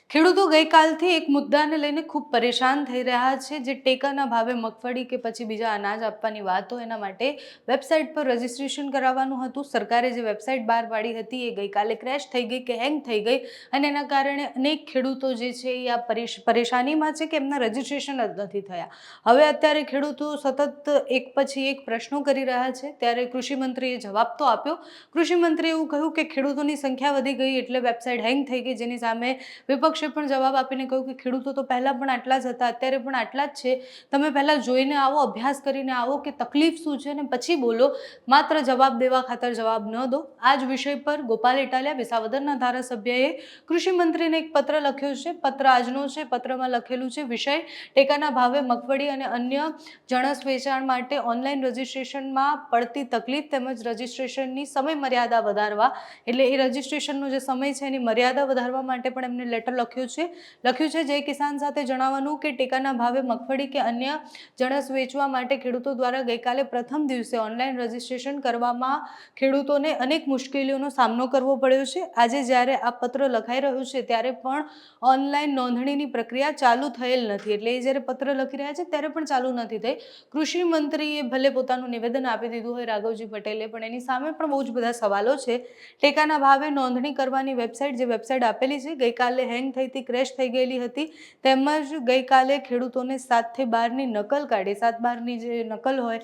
ખેડૂતો ગઈકાલથી એક મુદ્દાને લઈને ખૂબ પરેશાન થઈ રહ્યા છે, જે ટેકાના ભાવે મગફળી કે પછી બીજા અનાજ આપવાની વાત હોય એના માટે વેબસાઇટ પર રજીસ્ટ્રેશન કરાવવાનું હતું. સરકારે જે વેબસાઇટ બહાર પાડી હતી એ ગઈકાલે ક્રેશ થઈ ગઈ કે હેંગ થઈ ગઈ, અને એના કારણે અનેક ખેડૂતો જે છે એ આ પરેશાનીમાં છે કે એમના રજીસ્ટ્રેશન જ નથી થયા. હવે અત્યારે ખેડૂતો સતત એક પછી એક પ્રશ્નો કરી રહ્યા છે, ત્યારે કૃષિમંત્રીએ જવાબ તો આપ્યો. કૃષિમંત્રીએ એવું કહ્યું કે ખેડૂતોની સંખ્યા વધી ગઈ એટલે વેબસાઇટ હેંગ થઈ ગઈ, જેની સામે વિપક્ષે પણ જવાબ આપીને કહ્યું કે ખેડૂતો તો પહેલાં પણ આટલા જ હતા, અત્યારે પણ આટલા જ છે. તમે પહેલાં જોઈને આવો, અભ્યાસ કરીને આવો કે તકલીફ શું છે, અને પછી બોલો. માત્ર જવાબ દેવા ખાતર જવાબ ન દો. આ જ વિષય પર ગોપાલ ઇટાલિયા, વિસાવદરના ધારાસભ્યએ કૃષિમંત્રીને એક પત્ર લખ્યો છે. પત્ર આજનો છે. પત્રમાં લખેલું છે વિષય ટેકાના ભાવે મગફળી અને અન્ય જણસ વેચાણ માટે ઓનલાઈન રજીસ્ટ્રેશનમાં પડતી તકલીફ તેમજ રજીસ્ટ્રેશનની સમય મર્યાદા વધારવા. એટલે એ રજીસ્ટ્રેશનનો જે સમય છે એની મર્યાદા વધારવા માટે પણ એમને લેટર લખ્યું છે. જય કિસાન સાથે જણાવવાનું કે ટેકાના ભાવે મગફળી કે અન્ય જણસ વેચવા માટે ખેડૂતો દ્વારા ગઈકાલે પ્રથમ દિવસે ઓનલાઈન રજીસ્ટ્રેશન કરવામાં ખેડૂતોને અનેક મુશ્કેલીઓનો સામનો કરવો પડ્યો છે. આજે જ્યારે આ પત્ર લખાઈ રહ્યું છે ત્યારે પણ ઓનલાઈન નોંધણીની પ્રક્રિયા ચાલુ થયેલ નથી. એટલે એ જ્યારે પત્ર લખી રહ્યા છે ત્યારે પણ ચાલુ નથી થઈ. કૃષિ મંત્રીએ ભલે પોતાનું નિવેદન આપી દીધું હોય, રાઘવજી પટેલે, પણ એની સામે પણ બહુ જ બધા સવાલો છે. ટેકાના ભાવે નોંધણી કરવાની વેબસાઇટ, જે વેબસાઇટ આપેલી છે, ગઈકાલે હેંગ થઈ હતી, ક્રેશ થઈ ગયેલી હતી. તેમજ ગઈકાલે ખેડૂતોને 7 થી 12ની નકલ કાઢી, 7-12ની જે નકલ હોય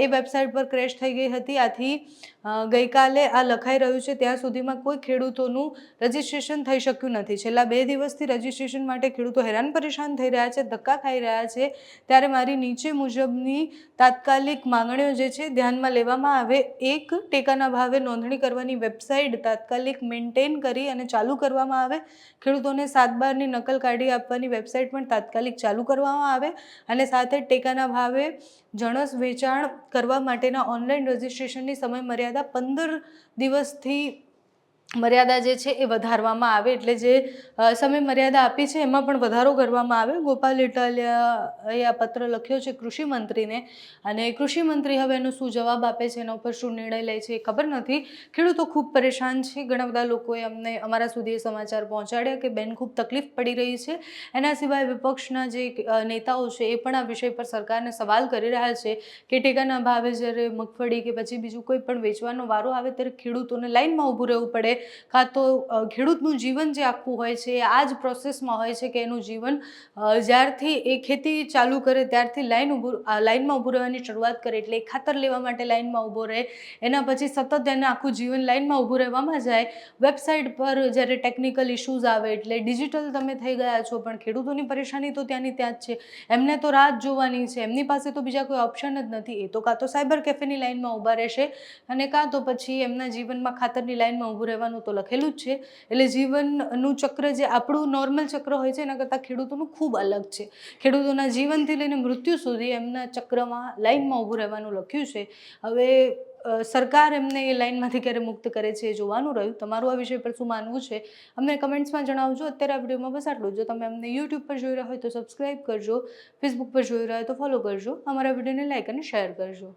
એ વેબસાઇટ પર ક્રેશ થઈ ગઈ હતી. આથી ગઈકાલે આ લખાઈ રહ્યું છે ત્યાં સુધીમાં કોઈ ખેડૂતોનું રજીસ્ટ્રેશન થઈ શક્યું નથી. છેલ્લા 2 દિવસથી રજીસ્ટ્રેશન માટે ખેડૂતો હેરાન પરેશાન થઈ રહ્યા છે, ધક્કા ખાઈ રહ્યા છે. ત્યારે મારી નીચે મુજબની તાત્કાલિક માંગણીઓ જે છે ધ્યાનમાં લેવામાં આવે. એક, ટેકાના ભાવે નોંધણી કરવાની વેબસાઇટ તાત્કાલિક મેન્ટેન કરી અને ચાલુ કરવામાં આવે. ખેડૂતોને 7-12ની નકલ કાઢી આપવાની વેબસાઇટ પણ તાત્કાલિક ચાલુ કરવામાં આવે. અને સાથે ટેકાના ભાવે જણસ વેચાણ કરવા માટેના ઓનલાઈન રજીસ્ટ્રેશનની સમય મર્યાદા 15 દિવસથી મર્યાદા જે છે એ વધારવામાં આવે. એટલે જે સમય મર્યાદા આપી છે એમાં પણ વધારો કરવામાં આવે. ગોપાલ ઇટાલિયાએ આ પત્ર લખ્યો છે કૃષિમંત્રીને, અને કૃષિમંત્રી હવે એનો શું જવાબ આપે છે, એના ઉપર શું નિર્ણય લે છે એ ખબર નથી. ખેડૂતો ખૂબ પરેશાન છે. ઘણા બધા લોકોએ અમારા સુધી એ સમાચાર પહોંચાડ્યા કે બેન ખૂબ તકલીફ પડી રહી છે. એના સિવાય વિપક્ષના જે નેતાઓ છે એ પણ આ વિષય પર સરકારને સવાલ કરી રહ્યા છે કે ટેકાના ભાવે જ્યારે મગફળી કે પછી બીજું કોઈ પણ વેચવાનો વારો આવે ત્યારે ખેડૂતોને લાઇનમાં ઊભું રહેવું પડે, કાં તો ખેડૂતનું જીવન જે આખું હોય છે એ આ જ પ્રોસેસમાં હોય છે કે એનું જીવન જ્યારથી એ ખેતી ચાલુ કરે ત્યારથી લાઇનમાં ઊભું રહેવાની શરૂઆત કરે. એટલે ખાતર લેવા માટે લાઇનમાં ઊભો રહે, એના પછી સતત એને આખું જીવન લાઇનમાં ઊભું રહેવામાં જાય. વેબસાઇટ પર જ્યારે ટેકનિકલ ઇશ્યુઝ આવે એટલે ડિજિટલ તમે થઈ ગયા છો, પણ ખેડૂતોની પરેશાની તો ત્યાંની ત્યાં જ છે. એમને તો રાહ જ જોવાની છે, એમની પાસે તો બીજા કોઈ ઓપ્શન જ નથી. એ તો કાં તો સાયબર કેફેની લાઇનમાં ઊભા રહેશે, અને કાં તો પછી એમના જીવનમાં ખાતરની લાઇનમાં ઊભું રહેવાનું તો લખેલું જ છે. એટલે જીવનનું ચક્ર જે આપણું નોર્મલ ચક્ર હોય છે એના કરતાં ખેડૂતોનું ખૂબ અલગ છે. ખેડૂતોના જીવનથી લઈને મૃત્યુ સુધી એમના ચક્રમાં લાઇનમાં ઊભું રહેવાનું લખ્યું છે. હવે સરકાર એમને એ લાઇનમાંથી ક્યારે મુક્ત કરે છે એ જોવાનું રહ્યું. તમારું આ વિષય પર શું માનવું છે અમને કમેન્ટ્સમાં જણાવજો. અત્યારે આ વિડીયોમાં બસ આટલું. જો તમે અમને યુટ્યુબ પર જોઈ રહ્યા હોય તો સબસ્ક્રાઈબ કરજો, ફેસબુક પર જોઈ રહ્યા હોય તો ફોલો કરજો, અમારા વિડીયોને લાઇક અને શેર કરજો.